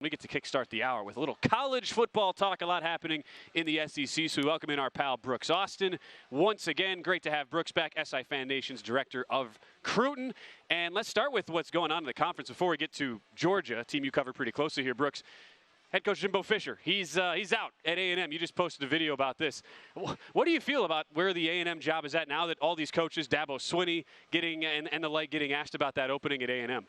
We get to kickstart the hour with a little college football talk, a lot happening in the SEC. So we welcome in our pal Brooks Austin. Once again, great to have Brooks back, SI Fan Nation's director of Cruton. And let's start with what's going on in the conference before we get to Georgia, a team you cover pretty closely here, Brooks. Head coach Jimbo Fisher, he's out at A&M. You just posted a video about this. What do you feel about where the A&M job is at now that all these coaches, Dabo Swinney and the like, getting asked about that opening at A&M?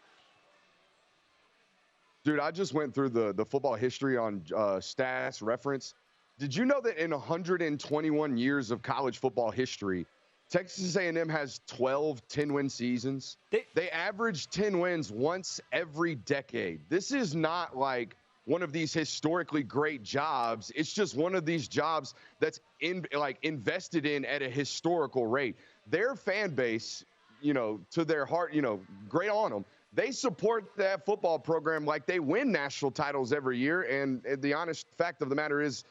Dude, I just went through the football history on stats reference. Did you know that in 121 years of college football history, Texas A&M has 12 10-win seasons? They average 10 wins once every decade. This is not like one of these historically great jobs. It's just one of these jobs that's invested in at a historical rate. Their fan base, to their heart, great on them. They support that football program like they win national titles every year. And the honest fact of the matter is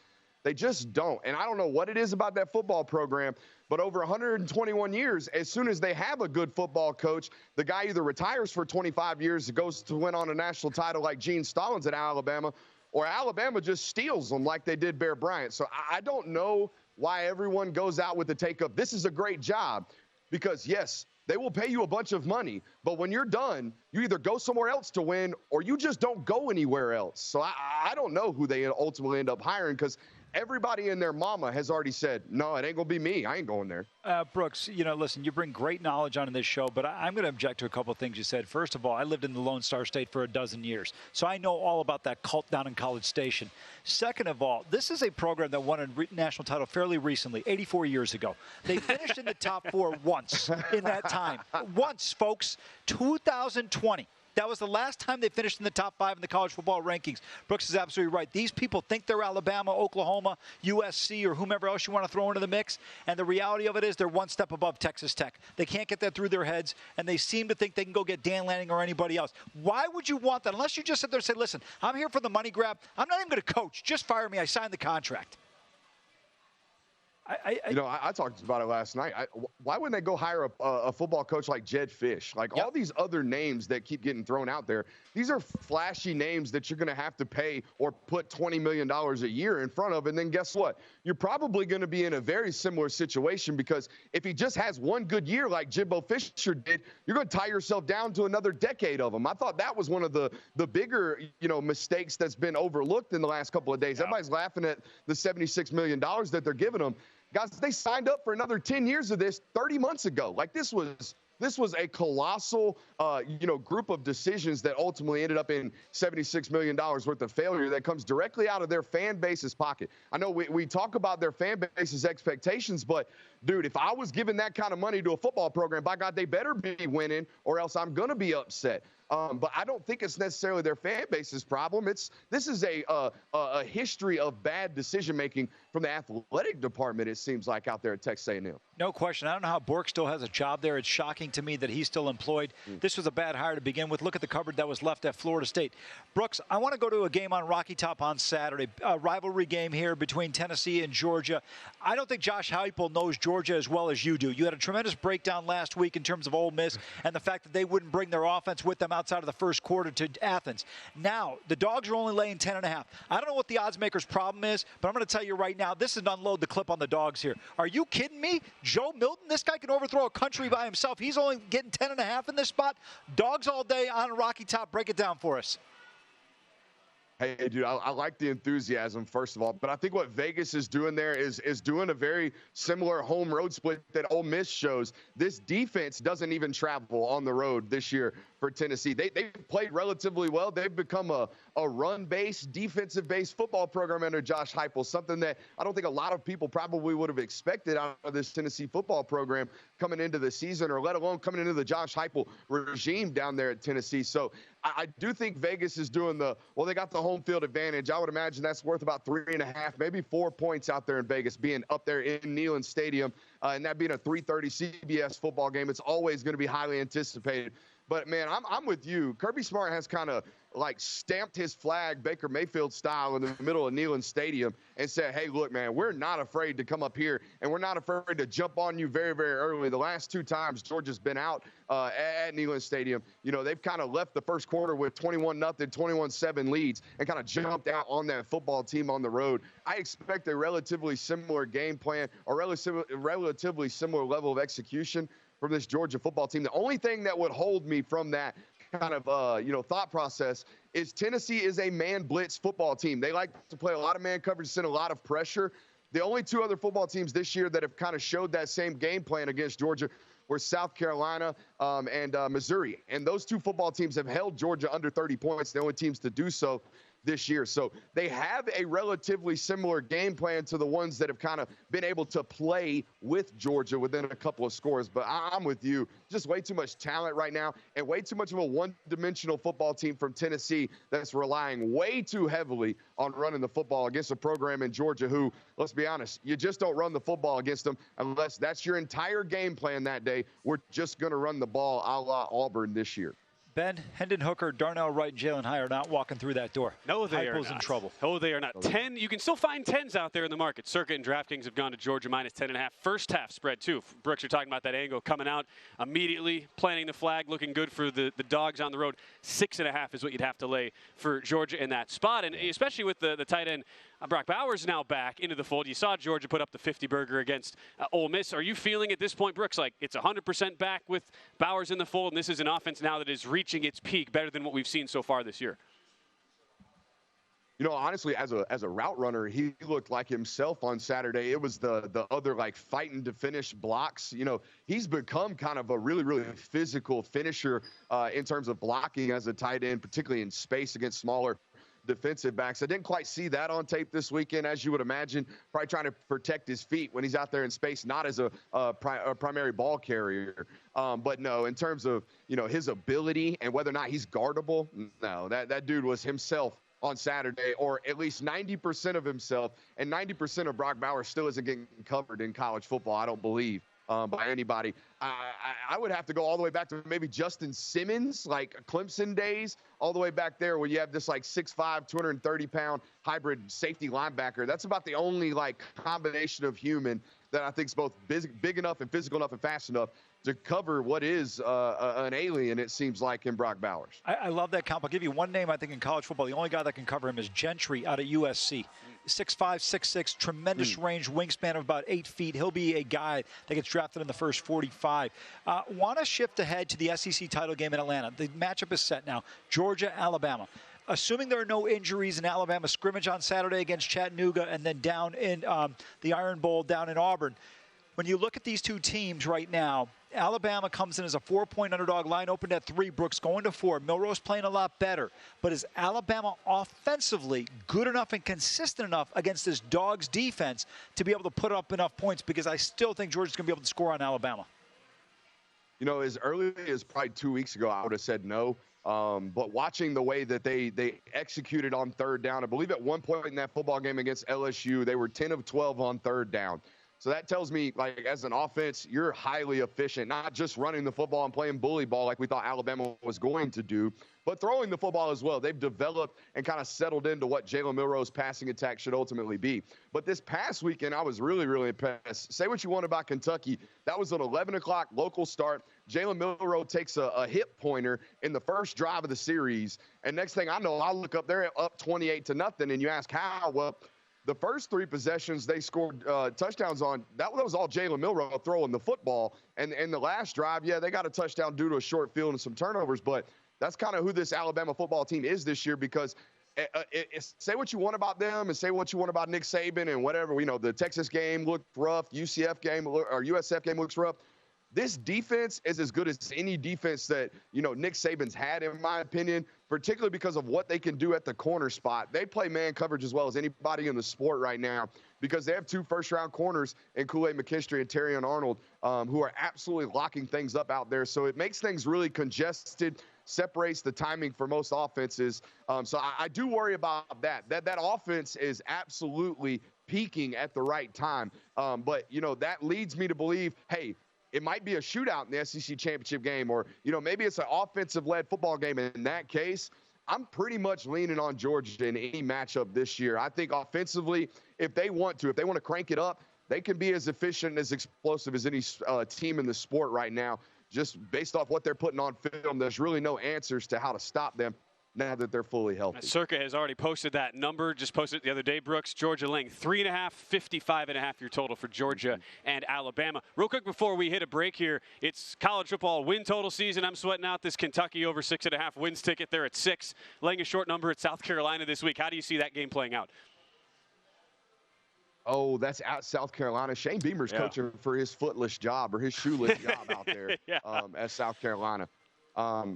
they just don't. And I don't know what it is about that football program, but over 121 years, as soon as they have a good football coach, the guy either retires for 25 years and goes to win on a national title like Gene Stallings at Alabama, or Alabama just steals them like they did Bear Bryant. So I don't know why everyone goes out with the take of this is a great job, because yes, they will pay you a bunch of money, but when you're done, you either go somewhere else to win or you just don't go anywhere else. So I don't know who they ultimately end up hiring, because everybody and their mama has already said, no, it ain't going to be me. I ain't going there. Brooks, listen, you bring great knowledge on this show, but I'm going to object to a couple of things you said. First of all, I lived in the Lone Star State for a dozen years, so I know all about that cult down in College Station. Second of all, this is a program that won a national title fairly recently, 84 years ago. They finished in the top four once in that time. Once, folks, 2020. That was the last time they finished in the top five in the college football rankings. Brooks is absolutely right. These people think they're Alabama, Oklahoma, USC, or whomever else you want to throw into the mix. And the reality of it is they're one step above Texas Tech. They can't get that through their heads, and they seem to think they can go get Dan Lanning or anybody else. Why would you want that? Unless you just sit there and say, listen, I'm here for the money grab. I'm not even going to coach. Just fire me. I signed the contract. I talked about it last night. Why wouldn't they go hire a football coach like Jed Fish? All these other names that keep getting thrown out there, these are flashy names that you're going to have to pay or put $20 million a year in front of. And then guess what? You're probably going to be in a very similar situation, because if he just has one good year like Jimbo Fisher did, you're going to tie yourself down to another decade of them. I thought that was one of the bigger, mistakes that's been overlooked in the last couple of days. Yeah. Everybody's laughing at the $76 million that they're giving them. Guys, they signed up for another 10 years of this 30 months ago. This was a colossal, group of decisions that ultimately ended up in $76 million worth of failure that comes directly out of their fan base's pocket. I know we talk about their fan base's expectations, but, dude, if I was giving that kind of money to a football program, by God, they better be winning, or else I'm going to be upset. But I don't think it's necessarily their fan base's problem. This is a history of bad decision-making from the athletic department, it seems like, out there at Texas A&M. No question. I don't know how Bork still has a job there. It's shocking to me that he's still employed. This was a bad hire to begin with. Look at the cupboard that was left at Florida State. Brooks, I want to go to a game on Rocky Top on Saturday, a rivalry game here between Tennessee and Georgia. I don't think Josh Heupel knows Georgia as well as you do. You had a tremendous breakdown last week in terms of Ole Miss and the fact that they wouldn't bring their offense with them outside of the first quarter to Athens. Now, the Dogs are only laying 10.5. I don't know what the odds maker's problem is, but I'm going to tell you right now, this is an unload the clip on the Dogs here. Are you kidding me? Joe Milton, this guy can overthrow a country by himself. He's only getting 10.5 in this spot. Dogs all day on Rocky Top. Break it down for us. Hey, dude, I like the enthusiasm, first of all. But I think what Vegas is doing there is doing a very similar home road split that Ole Miss shows. This defense doesn't even travel on the road this year for Tennessee. They've played relatively well. They've become a run-based, defensive-based football program under Josh Heupel, something that I don't think a lot of people probably would have expected out of this Tennessee football program coming into the season, or let alone coming into the Josh Heupel regime down there at Tennessee. So I do think Vegas is doing they got the home field advantage. I would imagine that's worth about 3.5, maybe 4 points out there in Vegas, being up there in Neyland Stadium, and that being a 3:30 CBS football game. It's always going to be highly anticipated. But, man, I'm with you. Kirby Smart has kind of like stamped his flag Baker Mayfield style in the middle of Neyland Stadium and said, hey, look, man, we're not afraid to come up here and we're not afraid to jump on you very, very early. The last 2 times Georgia's been out at Neyland Stadium, you know, they've kind of left the first quarter with 21-0, 21-7 leads and kind of jumped out on that football team on the road. I expect a relatively similar game plan or relatively similar level of execution from this Georgia football team. The only thing that would hold me from that kind of thought process is Tennessee is a man blitz football team. They like to play a lot of man coverage, send a lot of pressure. The only 2 other football teams this year that have kind of showed that same game plan against Georgia were South Carolina and Missouri. And those 2 football teams have held Georgia under 30 points, the only teams to do so this year. So they have a relatively similar game plan to the ones that have kind of been able to play with Georgia within a couple of scores. But I'm with you. Just way too much talent right now and way too much of a one-dimensional football team from Tennessee that's relying way too heavily on running the football against a program in Georgia who, let's be honest, you just don't run the football against them unless that's your entire game plan that day. We're just going to run the ball a la Auburn this year. Ben, Hendon Hooker, Darnell Wright, and Jalen High are not walking through that door. No, they are not. In trouble. No, they are not. 10. You can still find 10s out there in the market. Circa and DraftKings have gone to Georgia minus 10.5. First half spread, too. Brooks, you're talking about that angle coming out immediately, planting the flag, looking good for the dogs on the road. 6.5 is what you'd have to lay for Georgia in that spot. And especially with the tight end, Brock Bowers now back into the fold. You saw Georgia put up the 50-burger against Ole Miss. Are you feeling at this point, Brooks, like it's 100% back with Bowers in the fold, and this is an offense now that is reaching its peak better than what we've seen so far this year? You know, honestly, as a route runner, he looked like himself on Saturday. It was the other, like, fighting to finish blocks. You know, he's become kind of a really, really physical finisher in terms of blocking as a tight end, particularly in space against smaller defensive backs. I didn't quite see that on tape this weekend, as you would imagine, probably trying to protect his feet when he's out there in space, not as a primary ball carrier. But no, in terms of, you know, his ability and whether or not he's guardable, no, that dude was himself on Saturday, or at least 90% of himself, and 90% of Brock Bowers still isn't getting covered in college football, I don't believe, by anybody. I would have to go all the way back to maybe Justin Simmons, like Clemson days, all the way back there where you have this like 6'5", 230-pound hybrid safety linebacker. That's about the only like combination of human that I think is both big enough and physical enough and fast enough to cover what is an alien, it seems like, in Brock Bowers. I love that comp. I'll give you one name, I think, in college football. The only guy that can cover him is Gentry out of USC. 6'5", 6'6", tremendous range, wingspan of about 8 feet. He'll be a guy that gets drafted in the first 45. Want to shift ahead to the SEC title game in Atlanta. The matchup is set now. Georgia, Alabama. Assuming there are no injuries in Alabama scrimmage on Saturday against Chattanooga and then down in the Iron Bowl down in Auburn, when you look at these two teams right now, Alabama comes in as a 4-point underdog. Line opened at 3. Brooks going to 4. Milroe's playing a lot better. But is Alabama offensively good enough and consistent enough against this Dogs defense to be able to put up enough points? Because I still think Georgia's going to be able to score on Alabama. You know, as early as probably 2 weeks ago, I would have said no. But watching the way that they executed on third down, I believe at one point in that football game against LSU, they were 10 of 12 on third down. So that tells me, like, as an offense, you're highly efficient, not just running the football and playing bully ball like we thought Alabama was going to do, but throwing the football as well. They've developed and kind of settled into what Jalen Milroe's passing attack should ultimately be. But this past weekend, I was really, really impressed. Say what you want about Kentucky. That was an 11 o'clock local start. Jalen Milroe takes a hip pointer in the first drive of the series. And next thing I know, I look up, they're up 28-0. And you ask how? Well, the first 3 possessions they scored touchdowns on, that was all Jalen Milroe throwing the football. And the last drive, yeah, they got a touchdown due to a short field and some turnovers. But that's kind of who this Alabama football team is this year, because say what you want about them and say what you want about Nick Saban and whatever. You know, the Texas game looked rough. UCF game or USF game looks rough. This defense is as good as any defense that, you know, Nick Saban's had, in my opinion, particularly because of what they can do at the corner spot. They play man coverage as well as anybody in the sport right now because they have 2 first-round corners in Kool-Aid McKinstry and Terrion Arnold who are absolutely locking things up out there. So it makes things really congested, separates the timing for most offenses. So I do worry about that. That offense is absolutely peaking at the right time. But, you know, that leads me to believe, hey, it might be a shootout in the SEC championship game, or, you know, maybe it's an offensive-led football game. In that case, I'm pretty much leaning on Georgia in any matchup this year. I think offensively, if they want to crank it up, they can be as efficient and as explosive as any team in the sport right now. Just based off what they're putting on film, there's really no answers to how to stop them now that they're fully healthy. Circa has already posted that number, just posted it the other day, Brooks. Georgia laying 3.5, 55.5 your total for Georgia and Alabama. Real quick before we hit a break here, it's college football win total season. I'm sweating out this Kentucky over 6.5 wins ticket. They're at 6, laying a short number at South Carolina this week. How do you see that game playing out? Oh, that's at South Carolina. Shane Beamer's coaching for his footless job or his shoeless job out there at South Carolina.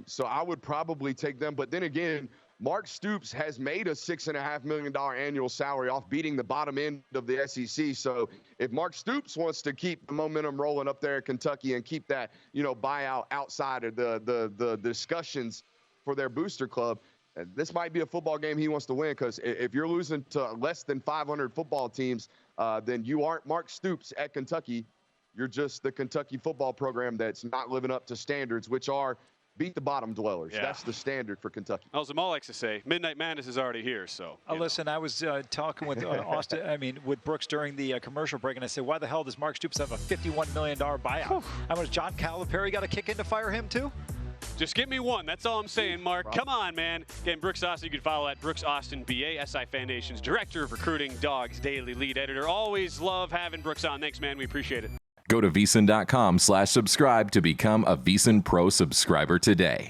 So I would probably take them. But then again, Mark Stoops has made a $6.5 million annual salary off beating the bottom end of the SEC. So if Mark Stoops wants to keep the momentum rolling up there at Kentucky and keep that, buyout outside of the discussions for their booster club, this might be a football game he wants to win, because if you're losing to less than 500 football teams, then you aren't Mark Stoops at Kentucky. You're just the Kentucky football program that's not living up to standards, which are beat the bottom dwellers. Yeah. That's the standard for Kentucky. As Amal likes to say, Midnight Madness is already here. So listen, I was talking with with Brooks during the commercial break, and I said, why the hell does Mark Stoops have a $51 million buyout? How much John Calipari got a kick in to fire him too? Just give me one. That's all I'm saying, Mark. Come on, man. Again, Brooks Austin, you can follow at Brooks Austin BA, SI Foundation's Director of Recruiting, Dogs Daily Lead Editor. Always love having Brooks on. Thanks, man. We appreciate it. Go to VSiN.com/subscribe to become a VSiN Pro subscriber today.